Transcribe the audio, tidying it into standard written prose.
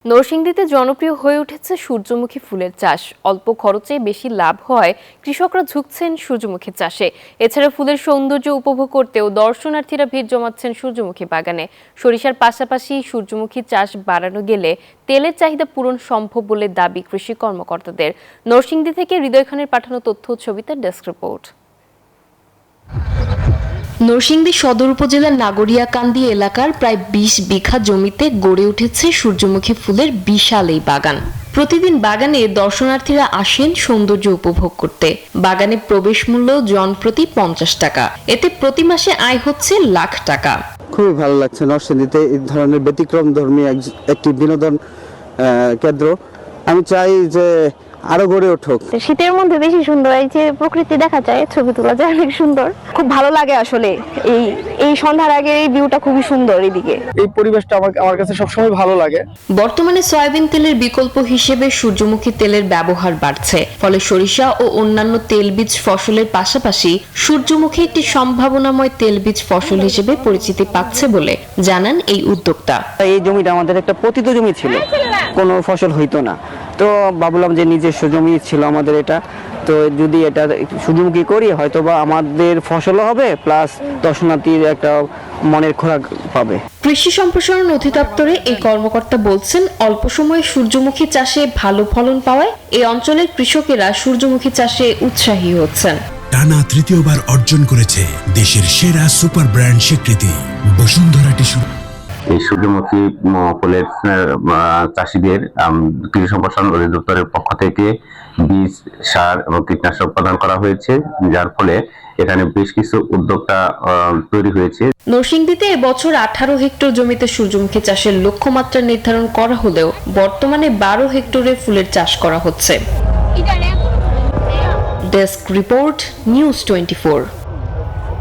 নরসিংদীতে জনপ্রিয় হয়ে উঠেছে সূর্যমুখী ফুলের চাষ। অল্প খরচে বেশি লাভ হয় কৃষকরা ঝুঁকছেন সূর্যমুখী চাষে। এছাড়া ফুলের সৌন্দর্য উপভোগ করতেও দর্শনার্থীরা ভিড় জমাচ্ছেন সূর্যমুখী বাগানে। সরিষার পাশাপাশি সূর্যমুখী চাষ বাড়ানো গেলে তেলের চাহিদা পূরণ সম্ভব বলে দাবি কৃষি কর্মকর্তাদের। নরসিংদী থেকে হৃদয় খানের পাঠানো তথ্য ছবিতে ডেস্ক রিপোর্ট। নরসিংদী সদর উপজেলার নাগরিয়াকান্দি এলাকার প্রায় ২০ বিঘা জমিতে গড়ে উঠেছে সূর্যমুখী ফুলের বিশাল এই বাগান। প্রতিদিন বাগানে দর্শনার্থীরা আসেন সৌন্দর্য উপভোগ করতে। বাগানে প্রবেশ মূল্য জনপ্রতি ৫০ টাকা। এতে প্রতি মাসে আয় হচ্ছে লাখ টাকা। খুবই ভালো লাগছে নরসিংদীতে এই ধরনের ব্যতিক্রমধর্মী একটি বিনোদন কেন্দ্র। আমি চাই যে আরো গড়ে উঠুক। শীতের মধ্যে বেশি সুন্দর, এই যে প্রকৃতি দেখা যায়, ছবি তোলা যায়, অনেক সুন্দর, খুব ভালো লাগে আসলে। এই সন্ধ্যার আগে এই ভিউটা খুবই সুন্দর। এদিকে এই পরিবেশটা আমার কাছে সবসময় ভালো লাগে। বর্তমানে সয়াবিন তেলের বিকল্প হিসেবে সূর্যমুখী তেলের ব্যবহার বাড়ছে। ফলে সরিষা ও অন্যান্য তেলবীজ ফসলের পাশাপাশি সূর্যমুখী একটি সম্ভাবনাময় তেলবীজ ফসল হিসেবে পরিচিতি পাচ্ছে বলে জানান এই উদ্যোক্তা। এই জমিটা আমাদের একটা পতিত জমি ছিল, কোনো ফসল হইতো না। তো ভাবলাম যে নিজস্ব জমি ছিল আমাদের এটা, তো যদি এটা সূর্যমুখী করি হয়তো বা আমাদের ফসলও হবে, প্লাস দর্শনার্থীর একটা মনের খোরাক পাবে। কৃষি সম্প্রসারণ অধিদপ্তরে এই কর্মকর্তা বলছেন, অল্প সময়ে সূর্যমুখী চাষে ভালো ফলন পাওয়ায় এই অঞ্চলের কৃষকেরা সূর্যমুখী চাষে উৎসাহী হচ্ছেন। টানা তৃতীয়বার অর্জন করেছে দেশের সেরা সুপার ব্র্যান্ড স্বীকৃতি বসুন্ধরা টিস্যু। এই সূর্যমুখী ফুলের চাষিদের কৃষি সম্প্রসারণ অধিদপ্তরের পক্ষ থেকে বীজ, সার এবং কীটনাশক প্রদান করা হয়েছে, যার ফলে এখানে বেশ কিছু উদ্যোক্তা তৈরি হয়েছে। নরসিংদীতে এবছর 18 হেক্টর জমিতে সূর্যমুখী চাষের লক্ষ্যমাত্রা নির্ধারণ করা হলেও বর্তমানে 12 হেক্টরে ফুলের চাষ করা হচ্ছে। Desk report, news 24।